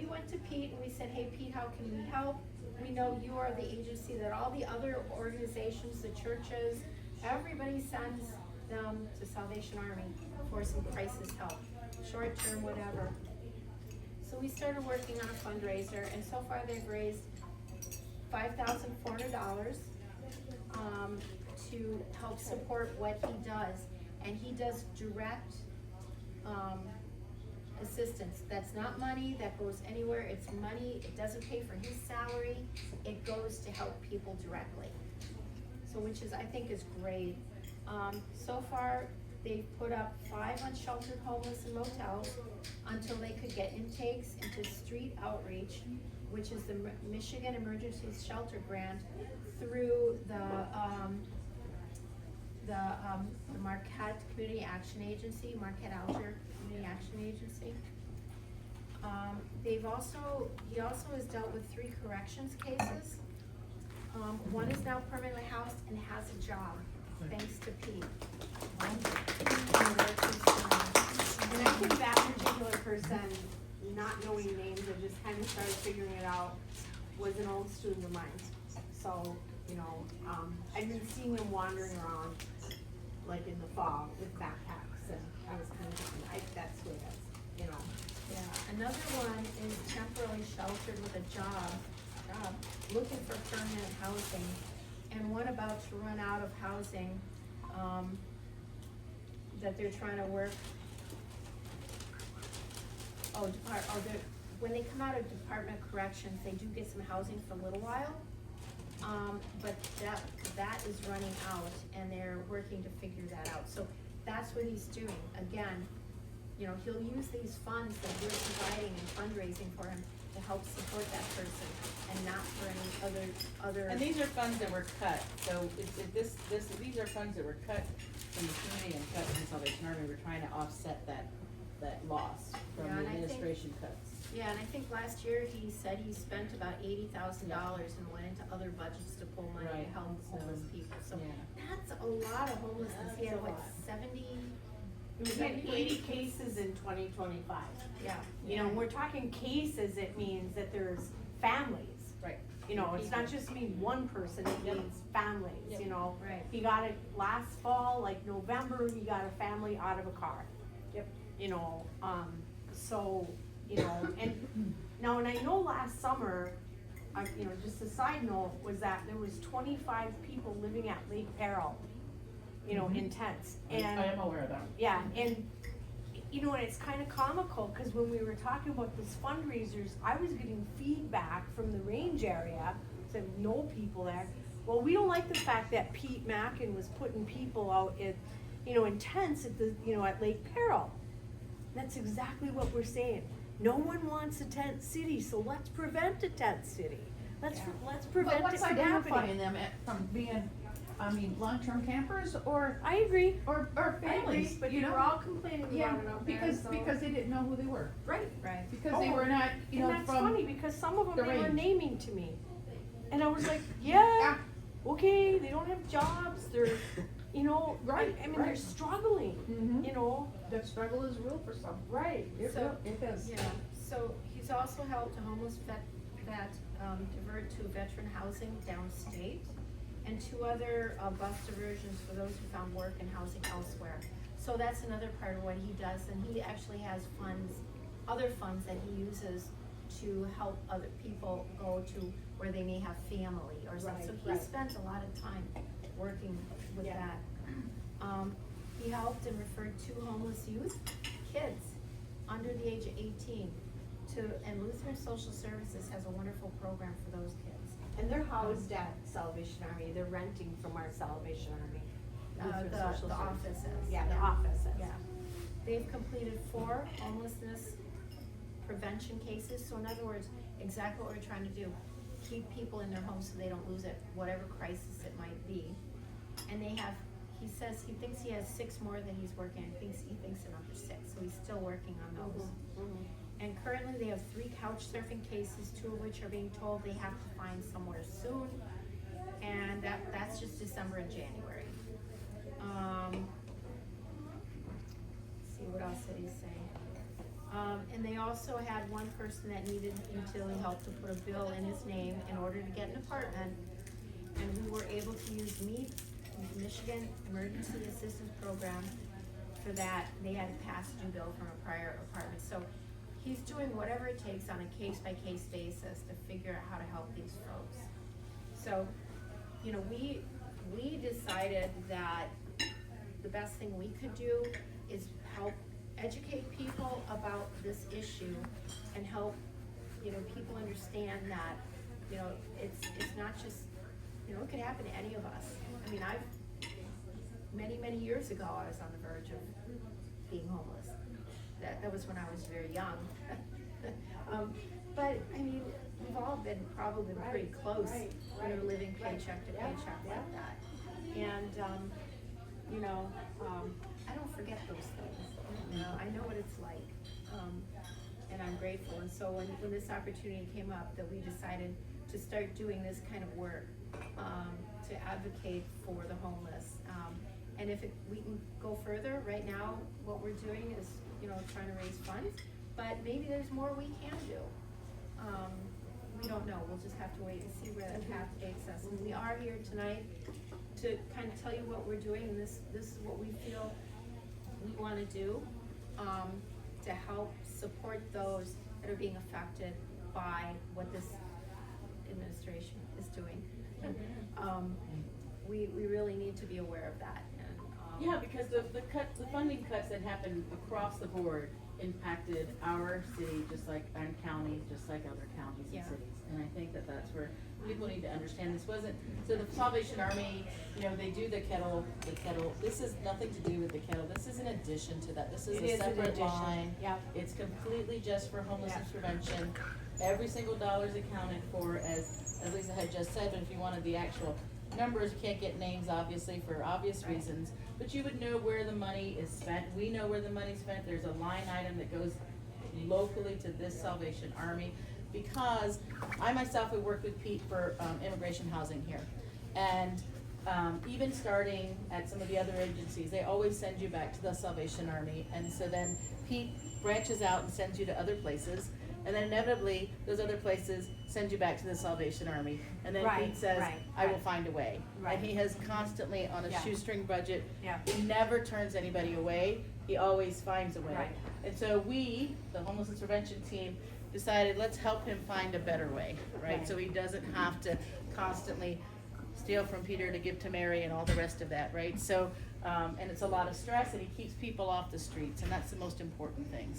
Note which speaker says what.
Speaker 1: we went to Pete and we said, hey Pete, how can we help? We know you are the agency that all the other organizations, the churches, everybody sends them to Salvation Army for some crisis help, short term, whatever. So we started working on a fundraiser, and so far they've raised $5,400 to help support what he does. And he does direct assistance. That's not money that goes anywhere. It's money. It doesn't pay for his salary. It goes to help people directly. So, which is, I think, is great. So far, they've put up 5 unsheltered homeless in motels until they could get intakes into street outreach, which is the Michigan Emergency Shelter Grant through the Marquette Community Action Agency, Marquette Alger Community Action Agency. He also has dealt with 3 corrections cases. One is now permanently housed and has a job, thanks to Pete.
Speaker 2: And I think that particular person, not knowing names, I just kind of started figuring it out, was an old student of mine. So, you know, I've been seeing him wandering around, like in the fall with backpacks, and I was kind of thinking, that's who it is, you know.
Speaker 1: Yeah, another one is temporarily sheltered with a job, looking for permanent housing, and one about to run out of housing, that they're trying to work. When they come out of Department of Corrections, they do get some housing for a little while, but that is running out, and they're working to figure that out. So that's what he's doing. Again, you know, he'll use these funds that we're providing and fundraising for him to help support that person, and not for any other.
Speaker 3: And these are funds that were cut. So these are funds that were cut from the community and cut from Salvation Army. We're trying to offset that loss from the administration cuts.
Speaker 1: Yeah, and I think last year he said he spent about $80,000 and went into other budgets to pull money to help homeless people. So that's a lot of homelessness. He had what, 70?
Speaker 2: We had 80 cases in 2025.
Speaker 1: Yeah.
Speaker 2: You know, when we're talking cases, it means that there's families.
Speaker 3: Right.
Speaker 2: You know, it's not just mean one person, it means families, you know.
Speaker 1: Right.
Speaker 2: He got it last fall, like November, he got a family out of a car.
Speaker 3: Yep.
Speaker 2: You know, so, you know, and now, and I know last summer, you know, just a side note, was that there was 25 people living at Lake Peril, you know, in tents. And
Speaker 4: I am aware of that.
Speaker 2: yeah, and you know, and it's kind of comical, because when we were talking about these fundraisers, I was getting feedback from the range area, so no people there. Well, we don't like the fact that Pete Mackin was putting people out in, you know, in tents at the, you know, at Lake Peril. That's exactly what we're saying. No one wants a tent city, so let's prevent a tent city. Let's prevent
Speaker 4: But what's
Speaker 2: it from
Speaker 4: identifying
Speaker 2: happening.
Speaker 4: them from being, I mean, long-term campers or
Speaker 2: I agree.
Speaker 4: or families,
Speaker 2: But
Speaker 4: you
Speaker 2: you
Speaker 4: know?
Speaker 2: were all complaining
Speaker 4: Yeah,
Speaker 2: about it out there,
Speaker 4: because
Speaker 2: so.
Speaker 4: they didn't know who they were.
Speaker 2: Right.
Speaker 1: Right.
Speaker 4: Because they were not, you know,
Speaker 2: And that's
Speaker 4: from.
Speaker 2: funny, because some of them
Speaker 4: the
Speaker 2: they were
Speaker 4: range.
Speaker 2: naming to me. And I was like, yeah, okay, they don't have jobs, they're, you know,
Speaker 4: Right,
Speaker 2: I mean, they're
Speaker 4: right.
Speaker 2: struggling,
Speaker 4: Mhm.
Speaker 2: you know.
Speaker 4: That struggle is real for some.
Speaker 2: Right.
Speaker 4: It
Speaker 1: So-
Speaker 4: is.
Speaker 1: Yeah, so he's also helped a homeless vet divert to veteran housing downstate, and 2 other bus diversions for those who found work and housing elsewhere. So that's another part of what he does, and he actually has other funds that he uses to help other people go to where they may have family or something. So he
Speaker 2: Right.
Speaker 1: spends a lot of time working with that. He helped and referred 2 homeless kids under the age of 18 and Lutheran Social Services has a wonderful program for those kids.
Speaker 2: And they're housed at Salvation Army, they're renting from our Salvation Army. Lutheran Social
Speaker 1: The
Speaker 2: Services.
Speaker 1: offices.
Speaker 2: Yeah, the offices.
Speaker 1: Yeah. They've completed 4 homelessness prevention cases. So in other words, exactly what we're trying to do. Keep people in their homes so they don't lose it, whatever crisis it might be. And he says he thinks he has 6 more that he's working on. He thinks another 6. So he's still working on those.
Speaker 2: Mhm.
Speaker 1: And currently they have 3 couch surfing cases, 2 of which are being told they have to find somewhere soon. And that's just December and January. Let's see, what else did he say? And they also had one person that needed utility help to put a bill in his name in order to get an apartment. And we were able to use MEAP, the Michigan Emergency Assistance Program, for that. They had a past due bill from a prior apartment. So he's doing whatever it takes on a case-by-case basis to figure out how to help these folks. So, you know, we decided that the best thing we could do is help educate people about this issue and help, you know, people understand that, you know, it's not just, you know, it could happen to any of us. I mean, many years ago, I was on the verge of being homeless. That was when I was very young. But, I mean, we've all been probably pretty close when we're living paycheck to paycheck like that. And, you know, I don't forget those things. You know, I know what it's like. And I'm grateful. And so when this opportunity came up, that we decided to start doing this kind of work, to advocate for the homeless. And if we can go further, right now, what we're doing is, you know, trying to raise funds, but maybe there's more we can do. We don't know, we'll just have to wait and see where that path takes us. And we are here tonight to kind of tell you what we're doing, and this is what we feel we wanna do, to help support those that are being affected by what this administration is doing. We really need to be aware of that. And,
Speaker 3: Yeah, because the funding cuts that happened across the board impacted our city just like, and county, just like other counties and
Speaker 1: Yeah.
Speaker 3: cities. And I think that that's where people need to understand, this wasn't, so the Salvation Army, you know, they do the kettle, this is nothing to do with the kettle, this is in addition to that, this is
Speaker 2: It
Speaker 3: a
Speaker 2: is an
Speaker 3: separate
Speaker 2: addition.
Speaker 3: line.
Speaker 2: Yep.
Speaker 3: It's completely just for homelessness prevention. Every single dollar is accounted for, as Lisa had just said, but if you wanted the actual numbers, you can't get names obviously for obvious reasons, but you would know where the money is spent. We know where the money's spent. There's a line item that goes locally to this Salvation Army, because I myself have worked with Pete for immigration housing here. And even starting at some of the other agencies, they always send you back to the Salvation Army. And so then Pete branches out and sends you to other places. And then inevitably, those other places send you back to the Salvation Army. And then
Speaker 2: Right,
Speaker 3: Pete says,
Speaker 2: right,
Speaker 3: I will
Speaker 2: right.
Speaker 3: find a way.
Speaker 2: Right.
Speaker 3: And he has constantly on a
Speaker 2: Yeah.
Speaker 3: shoestring budget.
Speaker 2: Yeah.
Speaker 3: He never turns anybody away. He always finds a way.
Speaker 2: Right.
Speaker 3: And so we, the homelessness prevention team, decided let's help him find a better way, right?
Speaker 2: Right.
Speaker 3: So he doesn't have to constantly steal from Peter to give to Mary and all the rest of that, right? So, and it's a lot of stress, and he keeps people off the streets, and that's the most important thing.